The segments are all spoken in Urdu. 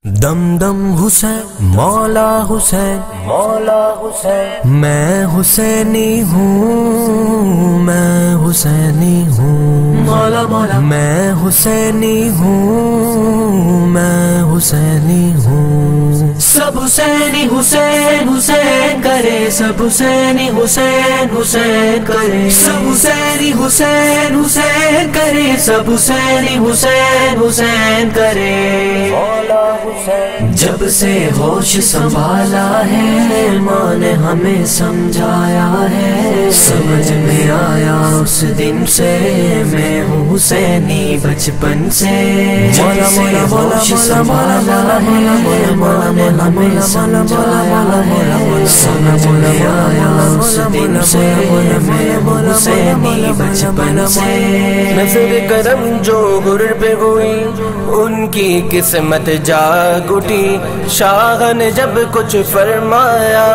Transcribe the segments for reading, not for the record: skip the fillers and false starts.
دم دم حسین مولا حسین مولا حسین میں حسینی ہوں میں حسینی ہوں مولا مولا میں حسینی ہوں میں حسینی ہوں سب حسینی حسین حسین کرے سب حسینی حسین حسین کرے سب حسینی حسین حسین کرے سب حسینی حسین حسین کرے مولا جب سے ہوش سنبھالا ہے ماں نے ہمیں سمجھایا ہے سمجھ میں آیا اس دن سے میں ہوں حسینی بچپن سے جب سے ہوش سنبھالا ہے ماں نے ہمیں سمجھایا ہے سمجھ میں آیا اس دن سے میں ہوں حسینی بچپن سے نظر کرم جو غر پہ ہوئی ان کی قسمت جاگ اٹھی شاہ نے جب کچھ فرمایا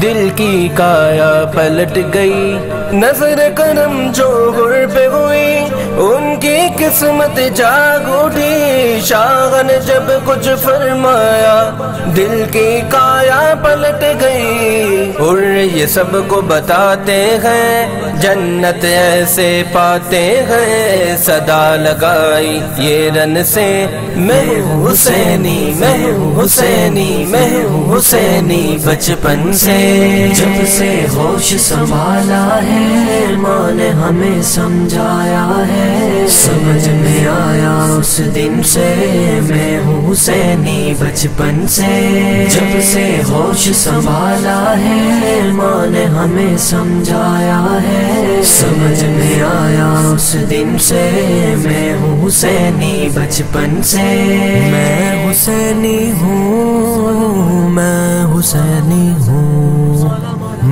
دل کی کایا پلٹ گئی نظر کرم جو غر پہ ہوئی ان کی قسمت جاگ اٹھی شاہ نے جب کچھ فرمایا دل کی کایا پلٹ گئی اور یہ سب کو بتاتے ہیں جنت ایسے پاتے ہیں صدا لگائی یہ رن سے میں ہوں حسینی میں ہوں حسینی میں ہوں حسینی بچپن سے جب سے ہوش سنبھالا ہے ماں نے ہمیں سمجھایا ہے سمجھ میں آیا اس دن سے میں ہوں حسینی بچپن سے جب سے ہوش سنبھالا ہے ماں نے ہمیں سمجھایا ہے سمجھ میں آیا اس دن سے میں ہوں حسینی بچپن سے میں حسینی ہوں میں حسینی ہوں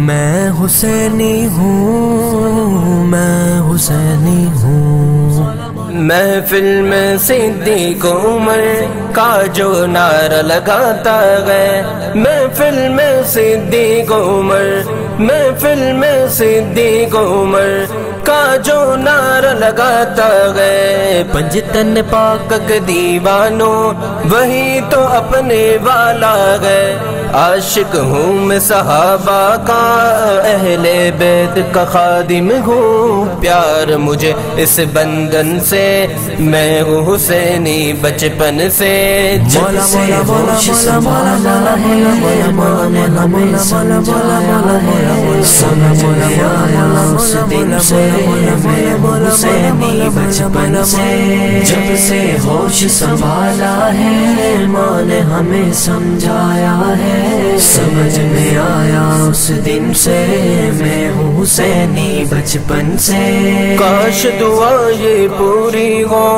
میں حسینی ہوں میں حسینی ہوں محفل میں صدیق عمر کا جو نعرہ لگاتا ہے محفل میں صدیق عمر محفل میں صدیق عمر کا جو نعرہ لگاتا ہے پنجتن پاک دیوانوں وہی تو اپنے والا ہے عاشق ہوں میں صحابہ کا اہل بیت کا خادم ہوں پیار مجھے اس بندن سے میں ہوں حسینی بچپن سے جب سے ہوش سنبھالا ہے ماں نے ہمیں سمجھایا ہے سمجھ میں آیا اس دن سے میں ہوں حسینی بچپن سے جب سے ہوش سنبھالا ہے ماں نے ہمیں سمجھایا ہے سمجھ میں آیا اس دن سے میں ہوں حسینی بچپن سے کاش دعا یہ پوری ہو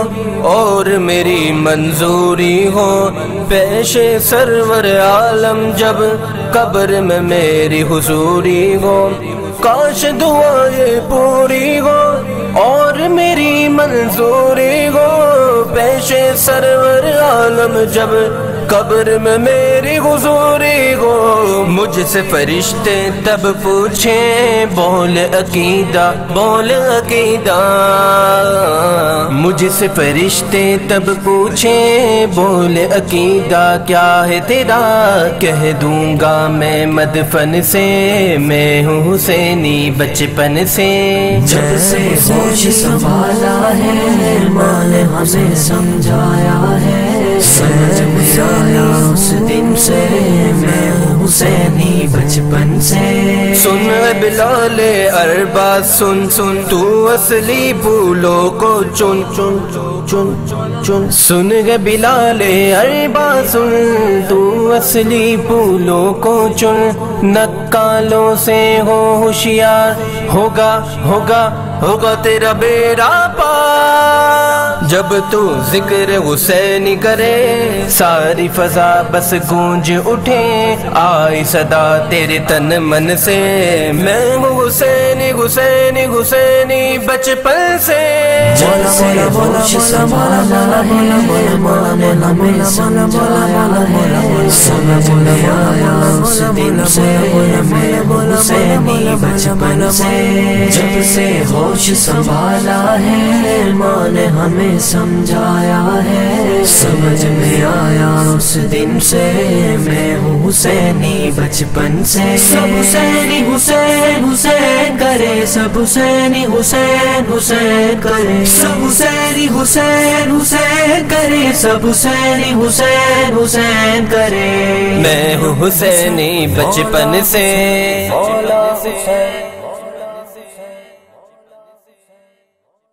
اور میری منظوری ہو پیش سرور عالم جب قبر میں میری حضوری ہو کاش دعا یہ پوری ہو اور میری منظوری ہو پیش سرور عالم جب قبر میں میری حضوری ہو مجھ سے فرشتے تب پوچھیں بول عقیدہ بول عقیدہ مجھ سے فرشتے تب پوچھیں بول عقیدہ کیا ہے تیرا کہہ دوں گا میں مدفن سے میں ہوں حسینی بچپن سے جب سے ہوش سنبھالا ہے ماں نے ہمیں سمجھایا ہے سمجھ میں آیا اس دن سے میں ہوں حسینی بچپن سے سن بلال اربا سن سن تو اصلی پھولوں کو چن چن چن چن سن بلال اربا سن تو اصلی پھولوں کو چن نکالوں سے ہو ہوشیار ہوگا ہوگا ہوگا تیرا بیڑا پار جب تو ذکر حسینی کرے ساری فضا بس گونج اٹھے آئی صدا تیرے تن من سے میں ہوں حسینی حسینی حسینی بچپن سے جب سے ہوش سنبھالا ہے ماں نے ہمیں سمجھایا ہے سمجھ میں آیا اس دن سے میں ہوں حسینی بچپن سے جب سے ہوش سنبھالا ہے ماں نے ہمیں سمجھایا ہے، سمجھ میں آیا اس دن سے میں ہوں حسینی بچپن سے، سب حسینی حسین حسین کرے، سب حسینی حسین حسین کرے، سب حسینی حسین حسین کرے، سب حسینی حسین حسین کرے، میں ہوں حسینی بچپن سے، مولا حسین